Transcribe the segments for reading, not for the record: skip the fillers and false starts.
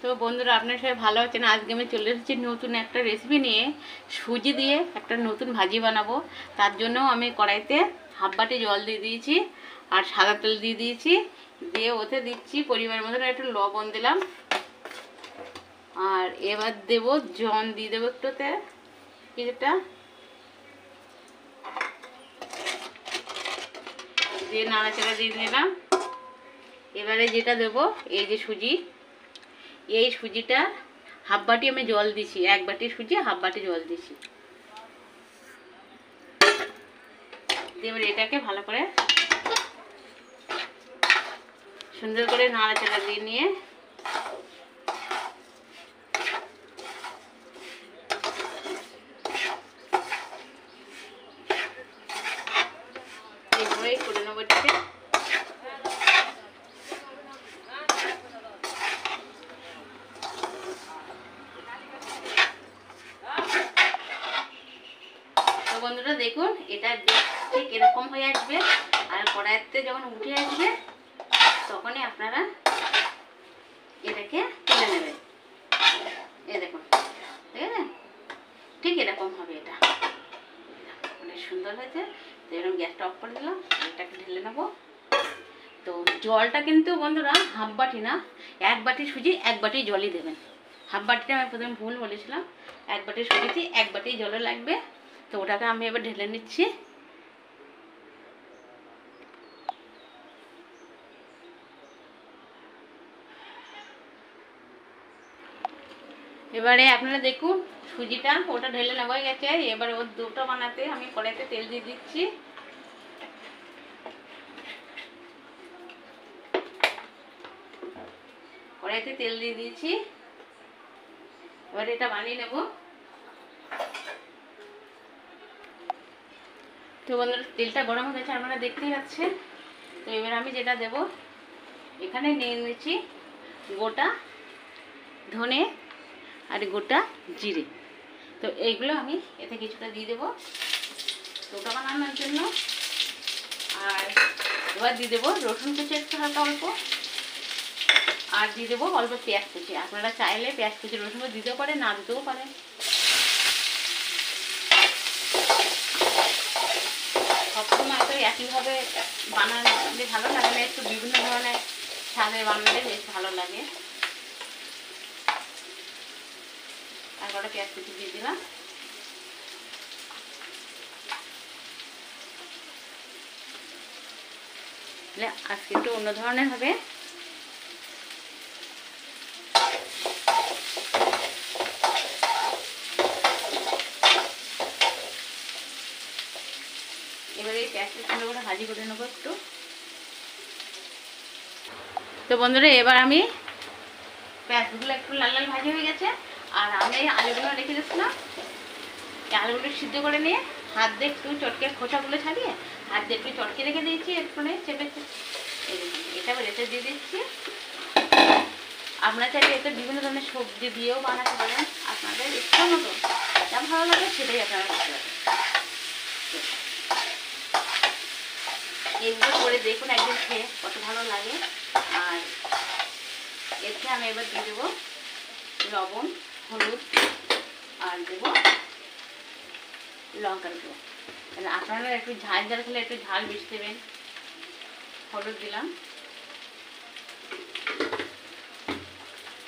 তো বন্ধুরা আপনার সবাই ভালো আছেন। আজকে আমি চলে এসেছি নতুন একটা রেসিপি নিয়ে। সুজি দিয়ে একটা নতুন ভাজি বানাবো। তার জন্য আমি কড়াইতে হাফ বাটি জল দিয়ে দিয়েছি আর সাদা তেল দিয়ে দিয়েছি। দিয়ে ওতে দিচ্ছি পরিমাণ মতন একটু লবণ দিলাম। আর এবার দেব জন দিয়ে দেবো একটুতে কিছুটা, দিয়ে নাড়াচাড়া দিয়ে দিলাম। এবারে যেটা দেবো এই যে সুজি, এই সুজিটা হাফ বাটি আমি জল দিছি, এক বাটি সুজি হাফ বাটি জল দিছি। এবার এটাকে ভালো করে সুন্দর করে নাড়াচাড়া দিয়ে নিয়ে এইভাবেই করে নেবো। এটাকে তো বন্ধুরা দেখুন, এটা ঠিক এরকম হয়ে আসবে। আর কড়াইতে যখন উঠে আসবে তখনই আপনারা এটাকে তুলে নেবেন। এই দেখুন, ঠিক আছে, ঠিক এরকম হবে। এটা অনেক সুন্দর হয়েছে। তো এরকম গ্যাসটা অফ করে দিলাম, এটাকে ঢেলে নেবো। তো জলটা কিন্তু বন্ধুরা হাফ বাটি না, এক বাটি সুজি এক বাটি জলই দেবেন। হাফ বাটিটা আমি প্রথমে ভুল বলেছিলাম, এক বাটি সুজিতে এক বাটি জলও লাগবে। তো ওটাকে আমি এবার ঢেলে নিচ্ছি। এবারে আপনারা দেখুন সুজিটা ওটা ঢেলে নেওয়া গেছে। এবার ওর দুটো বানাতে আমি কড়াইতে তেল দিয়ে দিচ্ছি। কড়াইতে তেল দিয়ে দিয়েছি। এবার এটা বানিয়ে নেব। তো বন্ধুরা তেলটা গরম হয়ে গেছে, আপনারা দেখতেই পাচ্ছেন। তো এবার আমি যেটা দেব, এখানে নিয়ে নিচ্ছি গোটা ধনে আর গোটা জিরে। তো এইগুলো আমি এতে কিছুটা দিয়ে দেবো ওটা বানানোর জন্য। আর এবার দিয়ে দেবো রসুন কুচি একটু হালকা অল্প, আর দিয়ে দেবো অল্প পেঁয়াজ কুচি। আপনারা চাইলে পেঁয়াজ কুচি রসুন দিতেও পারেন, না দিতেও পারেন। সবসময় তো একইভাবে বানালে ভালো লাগে না, একটু বিভিন্ন ধরনের স্বাদে বানালে বেশ ভালো লাগে। তারপরে পেঁয়াজ কুচি দিয়ে দিলাম। আজকে একটু অন্য ধরনের হবে। এবারে এই পেঁয়াজটা সুন্দর করে ভাজি করে নেবো একটু। তো বন্ধুরা এবার আমি পেঁয়াজগুলো একটু লাল লাল ভাজি হয়ে গেছে। আর আমি আলুগুলো রেখে দিচ্ছিলাম, আলুগুলো সিদ্ধ করে নিয়ে হাত দিয়ে একটু চটকে খোসাগুলো ছাড়িয়ে হাত দিয়ে একটু চটকে রেখে দিয়েছি। এরপরে চেপে এটা রেখে দিয়ে দিচ্ছি। আপনারা চাইলে এতে বিভিন্ন ধরনের সবজি দিয়েও বানাতে পারেন, আপনাদের ইচ্ছা মতো যা ভালো লাগে সেটাই আপনারা করতে পারেন। এইগুলো করে দেখুন একদিন খেয়ে কত ভালো লাগে। আর এতে আমি এবার দিয়ে দেবো লবণ, হলুদ, আর দেবো লঙ্কার গুঁড়ো। আপনারা একটু ঝাল ঝাল খেলে একটু ঝাল বেশি দেবেন। হলুদ দিলাম।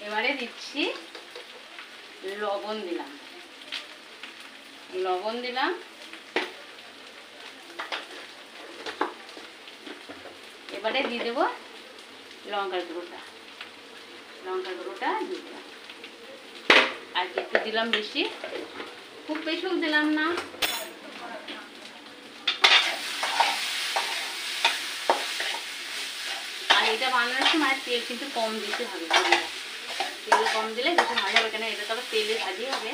এবারে দিচ্ছি লবণ দিলাম, লবণ দিলাম। এবারে দিয়ে দেবো লঙ্কার গুঁড়োটা, লঙ্কার গুঁড়োটা দিয়ে দিলাম। আর একটু দিলাম বেশি, খুব বেশিও দিলাম না। আর এটা বানানোর সময় তেল কিন্তু কম দিতে হবে। তেল কম দিলে বেশি ভালো হবে, কেন এটা তো আবার তেলে ভাজি হবে।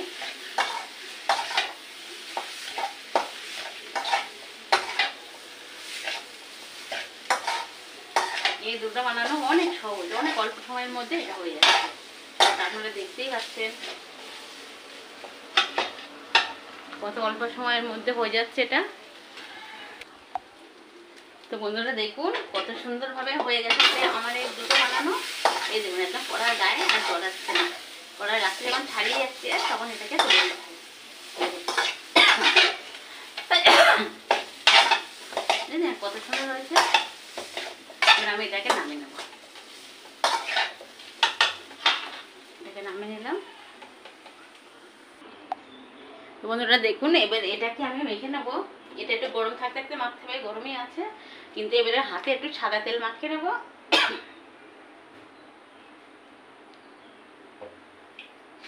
এই দুটো বানানো অনেক সহজ, অনেক অল্প সময়ের মধ্যে এটা হয়ে যাচ্ছে। আপনারা দেখতেই পাচ্ছেন কত অল্প সময়ের মধ্যে হয়ে যাচ্ছে এটা। তো তো বন্ধুরা দেখুন কত সুন্দরভাবে হয়ে গেছে আমার এই দুটো বানানো। এই দেখুন একদম কড়ার গায়ে আর জল আসছে না, কড়ার গাছটা যখন ছাড়িয়ে যাচ্ছে তখন এটাকে তুলে নিতে হবে। কত সুন্দর হয়েছে। এবার আমি এটাকে নামিয়ে নেব। এটাকে নামিয়ে নিলাম। তো বন্ধুরা দেখুন এবার এটাকে আমি মেখে নেব। এটা একটু গরম থাকতে থাকতে মাখতে হবে, গরমই আছে, কিন্তু এবারে হাতে একটু সাদা তেল মাখিয়ে নেব।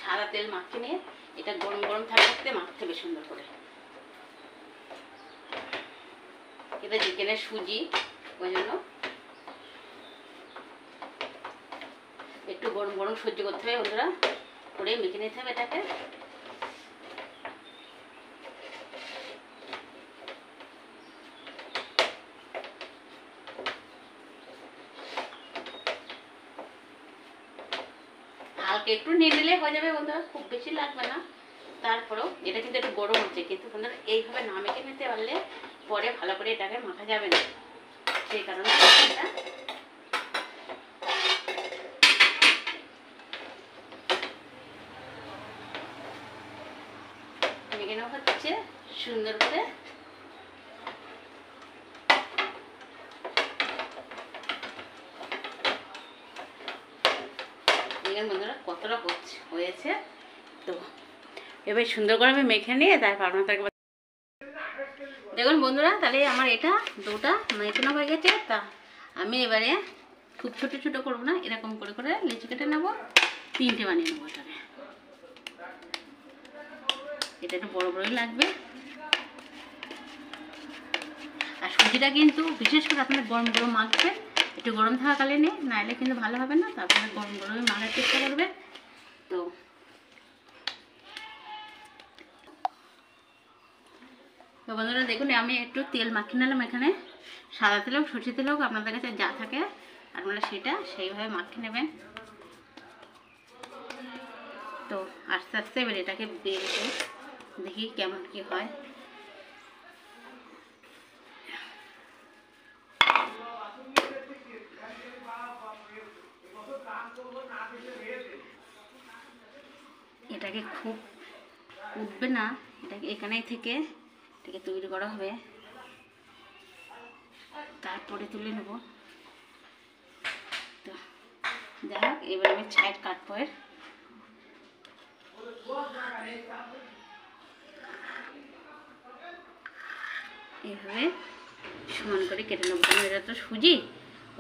সাদা তেল মাখিয়ে নিয়ে এটা গরম গরম থাকতে থাকতে মাখতে হবে সুন্দর করে। এটা চিকেনের সুজি, ওই জন্য একটু গরম গরম সহ্য করতে হবে বন্ধুরা, করে মেখে নিতে হবে এটাকে। হালকা একটু নিয়ে নিলে হয়ে যাবে বন্ধুরা, খুব বেশি লাগবে না। তারপরেও এটা কিন্তু একটু গরম হচ্ছে, কিন্তু বন্ধুরা এইভাবে না মেখে নিতে পারলে পরে ভালো করে এটাকে মাখা যাবে না, সেই কারণে এটা মেখে নেওয়া হচ্ছে সুন্দর করে। বন্ধুরা কতটা হয়েছে, তো এবার সুন্দর করে আমি মেখে নিয়ে তারপর আপনাদেরকে দেখুন বন্ধুরা, তাহলে আমার এটা দুটা মেখানো হয়ে গেছে। তা আমি এবারে খুব ছোট ছোট করবো না, এরকম করে করে লেচি কেটে নেবো, 3টে বানিয়ে নেবো। এটা একটু বড় বড়ই লাগবে। আর সুজিটা কিন্তু বিশেষ করে আপনার গরম গরম মাখবে, একটু গরম থাকাকালীন, নাইলে কিন্তু ভালো হবে না। তারপরে গরম গরমই মাখার চেষ্টা করবে। তো বন্ধুরা দেখুন আমি একটু তেল মাখিয়ে নিলাম এখানে, সাদা তেল হোক সরষে তেল হোক আপনাদের কাছে যা থাকে আপনারা সেটা সেইভাবে মাখিয়ে নেবেন। তো আস্তে আস্তে এবার এটাকে বেরোতে দেখি কেমন কি হয়। এটাকে খুব উঠবে না, এটাকে এখানেই থেকে এটাকে তৈরি করা হবে, তারপরে তুলে নেব। তো যাই হোক এবার আমি সাইড কাটবো, এইভাবে সমান করে কেটে নেবো। কারণ এটা তো সুজি,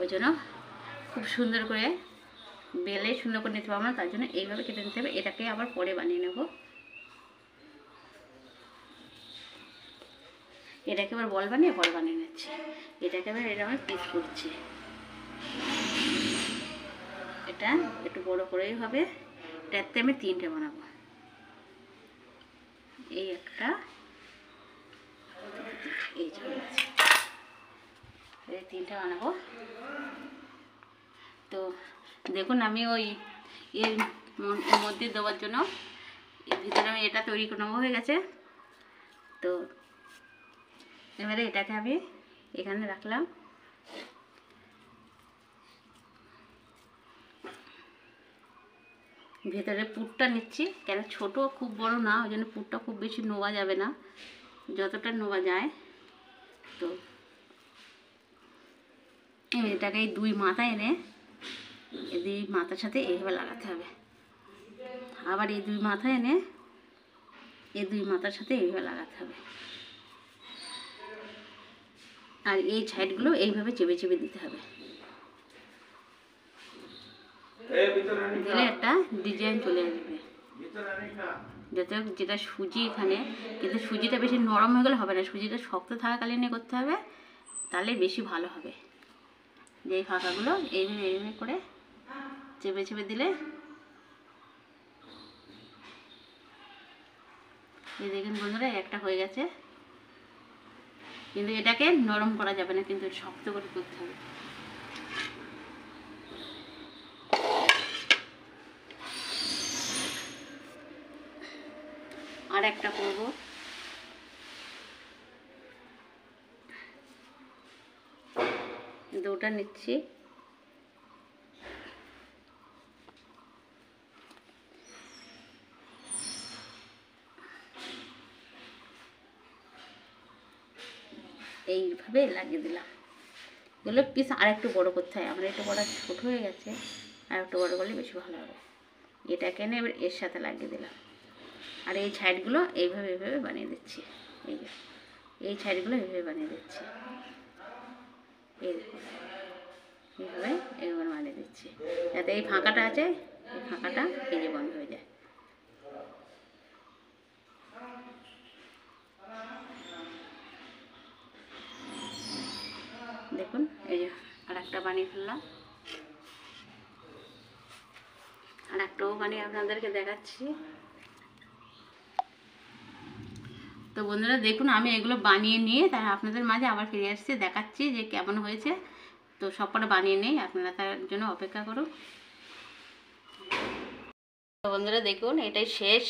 ওই জন্য খুব সুন্দর করে বেলে সুন্দর করে নিতে পারবো না, তার জন্য এইভাবে কেটে নিতে হবে। এটাকে আবার পরে বানিয়ে নেব। এটাকে আবার বল বানিয়ে বল বানিয়ে নিচ্ছি। এটাকে আবার এটা আমি পিস করছি। এটা একটু বড় করেই হবে। এটাতে আমি 3টে বানাবো, এই একটা, এই চলে আছে, এই 3টে বানাবো। তো দেখুন আমি ওই এর মধ্যে দেওয়ার জন্য এর ভিতরে আমি এটা তৈরি করে নেবো, হয়ে গেছে। তো এবারে এটাকে আমি এখানে রাখলাম। ভেতরে পুরটা নিচ্ছি, কেন ছোট খুব বড় না, ওই জন্য পুরটা খুব বেশি নোয়া যাবে না, যতটা নোয়া যায়। তো এটাকে এই 2 মাথা এনে এই 2 মাথার সাথে এইভাবে লাগাতে হবে। আবার এই 2 মাথা এনে এই 2 মাথার সাথে এইভাবে লাগাতে হবে। আর এই সাইডগুলো এইভাবে চেপে চেপে দিতে হবে, দিলে একটা ডিজাইন চলে আসবে। যেটা সুজি এখানে, কিন্তু সুজিটা বেশি নরম হয়ে গেলে হবে না, সুজিটা শক্ত থাকাকালীন করতে হবে, তাহলে বেশি ভালো হবে। যে ফাঁকাগুলো এইভাবে এইভাবে করে চেপে চেপে দিলে, এই দেখুন বন্ধুরা একটা হয়ে গেছে। কিন্তু এটাকে নরম করা যাবে না, কিন্তু শক্ত করে করতে হবে। আর একটা করব। পুরোটা নিচ্ছি। এইভাবে লাগিয়ে দিলাম। এগুলো পিস আর একটু বড়ো করতে হয়, আমার একটু বড় ছোটো হয়ে গেছে, আর একটু বড়ো করলে বেশি ভালো হবে। এটাকে এনে এবার এর সাথে লাগিয়ে দিলাম। আর এই সাইডগুলো এইভাবে এইভাবে বানিয়ে দিচ্ছি। এই যে এই সাইডগুলো এইভাবে বানিয়ে দিচ্ছি। এই দেখুন এইভাবে এইভাবে বানিয়ে দিচ্ছি, যাতে এই ফাঁকাটা আছে এই ফাঁকাটা এই যে বন্ধ হয়ে যায়। দেখুন এই যে আর একটা বানিয়ে ফেললাম, আর একটাও বানিয়ে আপনাদেরকে দেখাচ্ছি। তো বন্ধুরা দেখুন আমি এগুলো বানিয়ে নিয়ে তার আপনাদের মাঝে আবার ফিরে আসছি, দেখাচ্ছি যে কেমন হয়েছে। তো সবকটা বানিয়ে নেই, আপনারা তার জন্য অপেক্ষা করুন। তো বন্ধুরা দেখুন এটাই শেষ,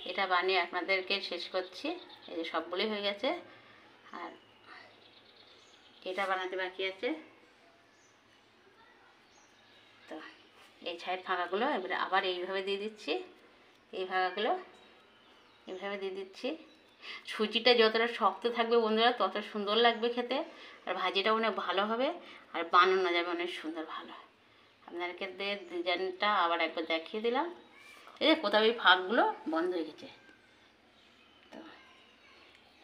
এটা বানিয়ে আপনাদেরকে শেষ করছি। এই যে সবগুলোই হয়ে গেছে, আর এটা বানাতে বাকি আছে। তো এই সাইড ফাঁকাগুলো এবারে আবার এইভাবে দিয়ে দিচ্ছি, এই ফাঁকাগুলো এইভাবে দিয়ে দিচ্ছি। সুজিটা যতটা শক্ত থাকবে বন্ধুরা তত সুন্দর লাগবে খেতে, আর ভাজিটা অনেক ভালো হবে, আর বানানো যাবে অনেক সুন্দর ভালো। আপনাদেরকে ডিজাইনটা আবার একবার দেখিয়ে দিলাম। এই যে কোথাও এই ফাঁকগুলো বন্ধ হয়ে গেছে, তো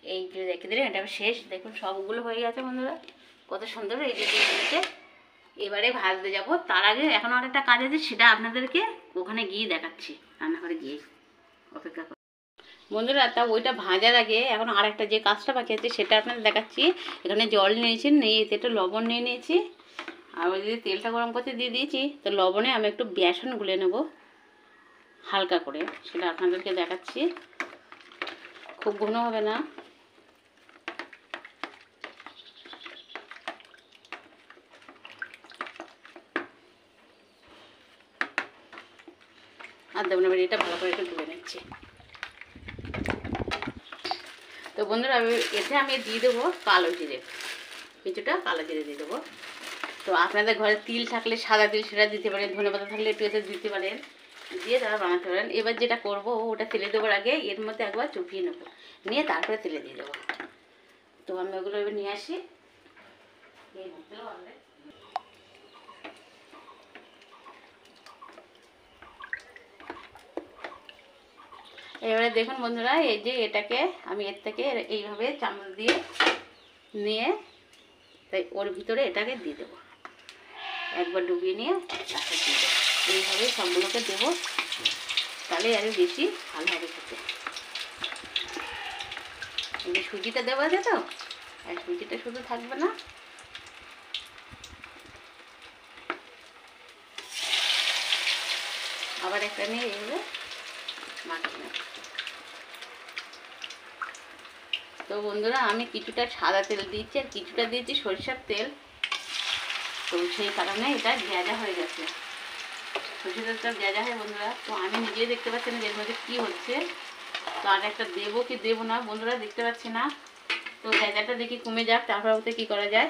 এই যে দেখিয়ে দিলাম এটা শেষ। দেখুন সবগুলো হয়ে গেছে বন্ধুরা, কত সুন্দর এই যে দিয়ে দিয়েছে। এবারে ভাজতে যাব, তার আগে এখন আরেকটা কাজ আছে, সেটা আপনাদেরকে ওখানে গিয়ে দেখাচ্ছি, রান্নাঘরে গিয়ে অপেক্ষা করুন বন্ধুরা। তা ওইটা ভাজার আগে এখন আরেকটা যে কাজটা বাকি আছে সেটা আপনাদের দেখাচ্ছি। এখানে জল নিয়েছি, নিয়ে এতে একটু লবণ নিয়ে নিয়েছি, আর ওই যদি তেলটা গরম করতে দিয়ে দিয়েছি, তো লবণে আমি একটু বেসন গুলে নেব হালকা করে, সেটা আপনাদেরকে দেখাচ্ছি। খুব ঘন হবে না। আর দেবো না, এটা ভালো করে একটু ধুয়ে নিচ্ছি। তো বন্ধুরা এতে আমি দিয়ে দেবো কালো জিরে, কিছুটা কালো জিরে দিয়ে দেবো। তো আপনাদের ঘরে তিল থাকলে সাদা তিল সেটা দিতে পারেন, ধনেপাতা থাকলে একটু এতে দিতে পারেন, দিয়ে তারা বানাতে পারেন। এবার যেটা করব ওটা তেলে দেওয়ার আগে এর মধ্যে একবার চুপিয়ে নেবো, নিয়ে তারপরে তেলে দিয়ে দেবো। তো আমি ওগুলো এবার নিয়ে আসি। এবারে দেখুন বন্ধুরা এই যে এটাকে আমি এর থেকে এইভাবে চামচ দিয়ে নিয়ে তাই ওর ভিতরে এটাকে দিয়ে দেবো, একবার ডুবিয়ে নিয়ে তারপর দিয়ে দেবো। এইভাবে সবগুলোকে দেবো, তাহলে আরও বেশি ভালো হবে খেতে। এই সুজিটা দেওয়া আছে, তো আর সুজিটা শুধু থাকবে না, আবার একটা নিয়ে এইভাবে মাখিয়ে নেব। তো বন্ধুরা আমি কিছুটা সাদা তেল দিয়েছি আর কিছুটা দিয়েছি সরিষার তেল, তো সেই কারণে এটা ভেজা হয়ে গেছে। সরিষার তেলটা ভেজা হয় বন্ধুরা, তো আমি নিজেই দেখতে পাচ্ছি না এর মধ্যে কী হচ্ছে। তো আর একটা দেবো কি দেবো না বন্ধুরা দেখতে পাচ্ছি না। তো ভেজাটা দেখি কমে যাক, তারপর ওতে কী করা যায়।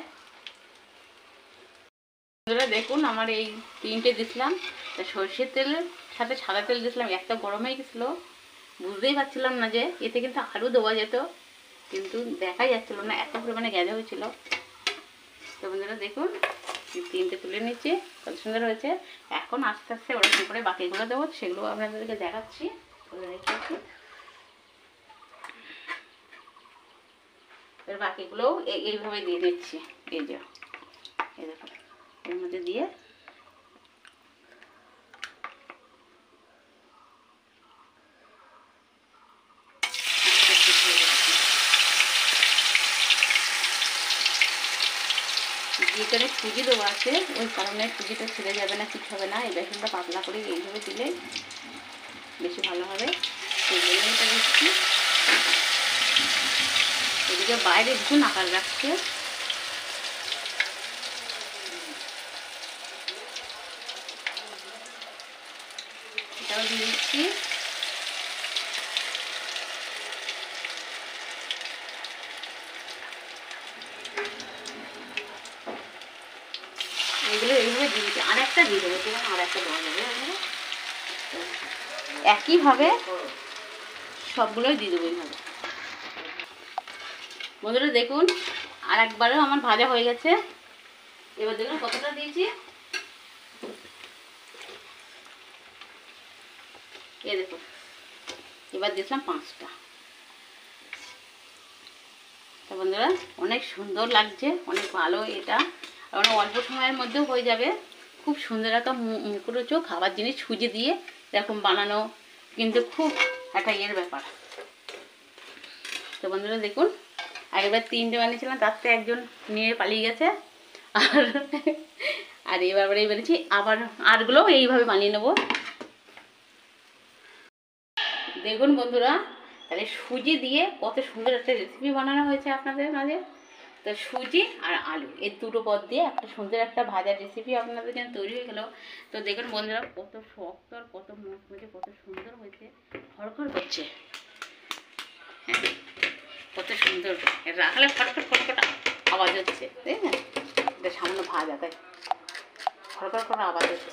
বন্ধুরা দেখুন আমার এই তিনটে দিছিলাম, তা সরষের তেলের সাথে সাদা তেল দিয়েছিলাম, একটা গরম হয়ে গেছিলো, বুঝতেই পারছিলাম না যে এতে কিন্তু আলু দেওয়া যেত, কিন্তু দেখাই যাচ্ছিলো না, এত পরিমাণে গ্যাজা হয়েছিল। তো বন্ধুরা দেখুন তিনটে তুলে নিচ্ছি, কত সুন্দর হয়েছে। এখন আস্তে আস্তে ওরকম করে বাকিগুলো দেবো, সেগুলো আপনাদেরকে দেখাচ্ছি। এর বাকিগুলোও এইভাবে দিয়ে দিচ্ছি। এই যে এই দেখুন এর মধ্যে দিয়ে যেখানে সুজি দেওয়া আছে ওই কারণে সুজিটা ছেড়ে যাবে না, কিছু হবে না। এই বেসনটা পাতলা করে এইভাবে দিলে বেশি ভালো হবে। সেই জন্য এটা দিচ্ছি। এদিকে বাইরে ভীষণ আকার রাখছে, এটাও দিয়ে দিচ্ছি। দিয়ে দেবো, দেখুন আর একটা দেওয়া যাবে। একইভাবে সবগুলোই দিয়ে দেবো এইভাবে। বন্ধুরা দেখুন আর একবারও আমার ভাজা হয়ে গেছে। এবার দেখুন কতটা দিয়েছি, এ দেখুন এবার দিয়েছিলাম 5টা। তো বন্ধুরা অনেক সুন্দর লাগছে, অনেক ভালো এটা, অনেক অল্প সময়ের মধ্যেও হয়ে যাবে। খুব সুন্দর একটা মুখরোচক খাবার জিনিস সুজি দিয়ে এরকম বানানো কিন্তু খুব একটা ব্যাপার। তো বন্ধুরা দেখুন আগেরবার 3টে বানিয়েছিলাম, তার থেকে একজন নিয়ে পালিয়ে গেছে। আর এবার বেরিয়েছি আবার আরগুলো এইভাবে বানিয়ে নেব। দেখুন বন্ধুরা তাহলে সুজি দিয়ে কত সুন্দর একটা রেসিপি বানানো হয়েছে আপনাদের মাঝে। তো সুজি আর আলু এই দুটো পদ দিয়ে একটা সুন্দর একটা ভাজার রেসিপি আপনাদের জন্য তৈরি হয়ে গেল। তো দেখুন বন্ধুরা কত শক্ত আর কত মুচমুচে, কত সুন্দর হয়েছে, খড়খড় করছে। হ্যাঁ কত সুন্দর, রাখলে খটখট খটখট আওয়াজ হচ্ছে, তাই না? এটা সামান্য ভাজা তাই খড়খড় করে আওয়াজ হচ্ছে,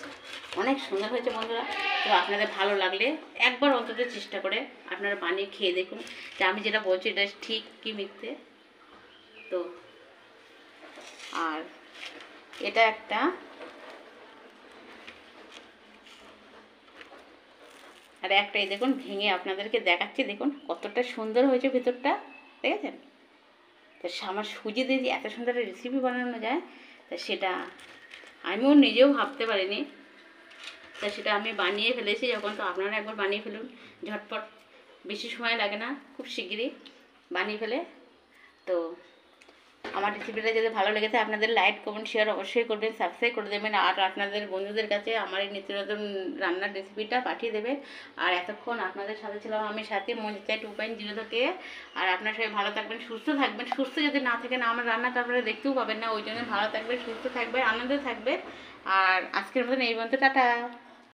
অনেক সুন্দর হয়েছে বন্ধুরা। তো আপনাদের ভালো লাগলে একবার অন্তত চেষ্টা করে আপনারা বানিয়ে খেয়ে দেখুন যে আমি যেটা বলছি এটা ঠিক কি মিথ্যে। তো আর এটা একটা এই দেখুন ভেঙে আপনাদেরকে দেখাচ্ছি, দেখুন কতটা সুন্দর হয়েছে ভেতরটা, দেখেছেন? তো আমার সুজি দিয়ে যে এত সুন্দর একটা রেসিপি বানানো যায় তা সেটা আমিও নিজেও ভাবতে পারিনি। তা সেটা আমি বানিয়ে ফেলেছি যখন, তো আপনারা একবার বানিয়ে ফেলুন, ঝটপট, বেশি সময় লাগে না, খুব শিগগিরই বানিয়ে ফেলে। তো আমার রেসিপিটা যদি ভালো লেগেছে আপনাদের লাইক কমেন্ট শেয়ার অবশ্যই করবেন, সাবস্ক্রাইব করে দেবেন, আর আপনাদের বন্ধুদের কাছে আমার এই নিত্য নতুন রান্নার রেসিপিটা পাঠিয়ে দেবেন। আর এতক্ষণ আপনাদের সাথে ছিলাম আমি সাথে মঞ্জিতা 2.0 থেকে। আর আপনার সবাই ভালো থাকবেন, সুস্থ থাকবেন। সুস্থ যদি না থাকেন আমার রান্না তারপরে দেখতেও পাবেন না, ওই জন্য ভালো থাকবেন, সুস্থ থাকবেন, আনন্দে থাকবেন। আর আজকের মতন এই পর্যন্ত, টাটা।